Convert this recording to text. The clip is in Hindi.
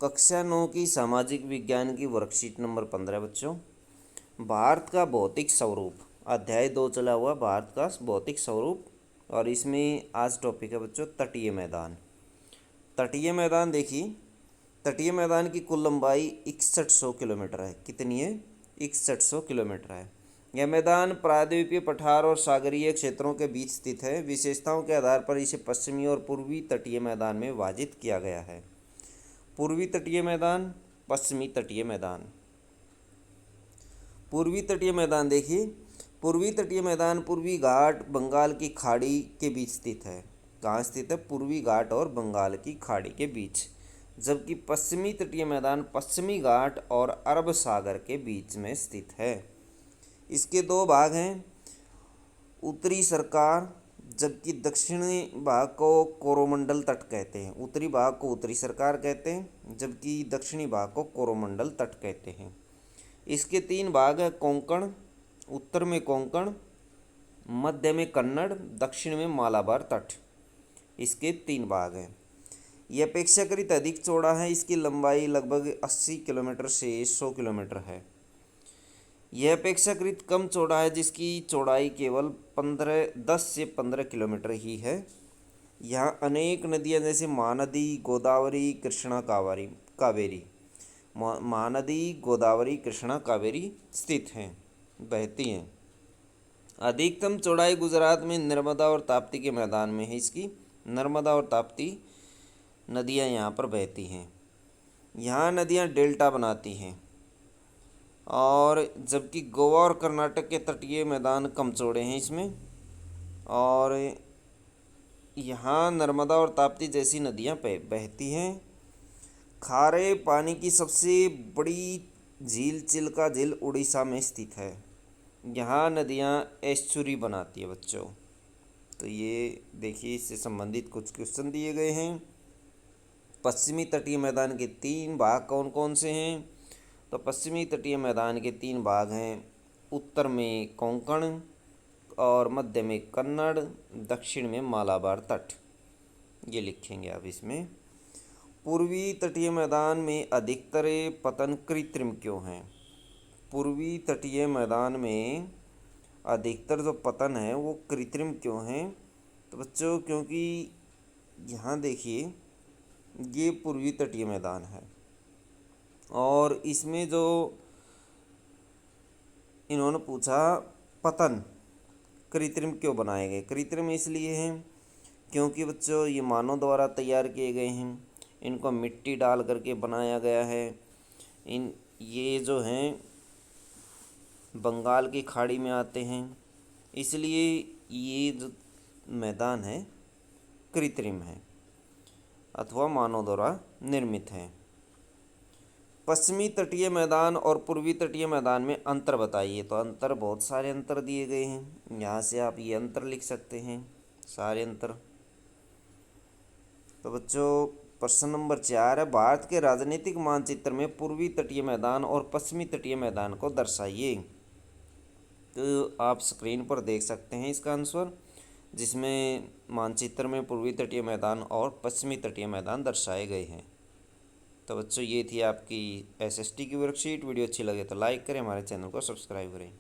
कक्षा 9 की सामाजिक विज्ञान की वर्कशीट नंबर 15 बच्चों। भारत का भौतिक स्वरूप अध्याय 2 चला हुआ, भारत का भौतिक स्वरूप। और इसमें आज टॉपिक है बच्चों तटीय मैदान। तटीय मैदान देखिए, तटीय मैदान की कुल लंबाई 6100 किलोमीटर है। कितनी है? 6100 किलोमीटर है। यह मैदान प्रायद्वीपीय पठार और सागरीय क्षेत्रों के बीच स्थित है। विशेषताओं के आधार पर इसे पश्चिमी और पूर्वी तटीय मैदान में विभाजित किया गया है। पूर्वी तटीय मैदान, पश्चिमी तटीय मैदान। पूर्वी तटीय मैदान देखिए, पूर्वी तटीय मैदान पूर्वी घाट बंगाल की खाड़ी के बीच स्थित है। कहाँ स्थित है? पूर्वी घाट और बंगाल की खाड़ी के बीच। जबकि पश्चिमी तटीय मैदान पश्चिमी घाट और अरब सागर के बीच में स्थित है। इसके दो भाग हैं, उत्तरी सरकार, जबकि दक्षिणी भाग को कोरोमंडल तट कहते हैं। उत्तरी भाग को उत्तरी सरकार कहते हैं, जबकि दक्षिणी भाग को कोरोमंडल तट कहते हैं। इसके तीन भाग है, कोंकण, उत्तर में कोंकण, मध्य में कन्नड़, दक्षिण में मालाबार तट। इसके तीन भाग हैं। यह अपेक्षाकृत अधिक चौड़ा है। इसकी लंबाई लगभग 80 किलोमीटर से 100 किलोमीटर है। यह अपेक्षाकृत कम चौड़ा है, जिसकी चौड़ाई केवल 10 से 15 किलोमीटर ही है। यहाँ अनेक नदियाँ जैसे महानदी, गोदावरी, कृष्णा, कावेरी, महानदी, गोदावरी, कृष्णा, कावेरी स्थित हैं, बहती हैं। अधिकतम चौड़ाई गुजरात में नर्मदा और ताप्ती के मैदान में है। इसकी नर्मदा और ताप्ती नदियाँ यहाँ पर बहती हैं। यहाँ नदियाँ डेल्टा बनाती हैं। और जबकि गोवा और कर्नाटक के तटीय मैदान कम चौड़े हैं इसमें। और यहाँ नर्मदा और ताप्ती जैसी नदियाँ बहती हैं। खारे पानी की सबसे बड़ी झील चिल्का झील उड़ीसा में स्थित है। यहाँ नदियाँ एस्चुरी बनाती है बच्चों। तो ये देखिए, इससे संबंधित कुछ क्वेश्चन दिए गए हैं। पश्चिमी तटीय मैदान के तीन भाग कौन कौन से हैं? तो पश्चिमी तटीय मैदान के तीन भाग हैं, उत्तर में कोंकण और मध्य में कन्नड़, दक्षिण में मालाबार तट। ये लिखेंगे आप इसमें। पूर्वी तटीय मैदान में अधिकतर पतन कृत्रिम क्यों हैं? पूर्वी तटीय मैदान में अधिकतर जो पतन है वो कृत्रिम क्यों हैं? तो बच्चों, क्योंकि यहाँ देखिए, ये पूर्वी तटीय मैदान है और इसमें जो इन्होंने पूछा पतन कृत्रिम क्यों बनाए गए? कृत्रिम इसलिए हैं क्योंकि बच्चों ये मानव द्वारा तैयार किए गए हैं। इनको मिट्टी डाल करके बनाया गया है। ये जो हैं बंगाल की खाड़ी में आते हैं, इसलिए ये जो मैदान है कृत्रिम है अथवा मानव द्वारा निर्मित है। पश्चिमी तटीय मैदान और पूर्वी तटीय मैदान में अंतर बताइए। तो अंतर, बहुत सारे अंतर दिए गए हैं। यहाँ से आप ये अंतर लिख सकते हैं, सारे अंतर। तो बच्चों, प्रश्न नंबर 4 है, भारत के राजनीतिक मानचित्र में पूर्वी तटीय मैदान और पश्चिमी तटीय मैदान को दर्शाइए। तो आप स्क्रीन पर देख सकते हैं इसका आंसर, जिसमें मानचित्र में पूर्वी तटीय मैदान और पश्चिमी तटीय मैदान दर्शाए गए हैं। तो बच्चों, ये थी आपकी एसएसटी की वर्कशीट। वीडियो अच्छी लगे तो लाइक करें, हमारे चैनल को सब्सक्राइब करें।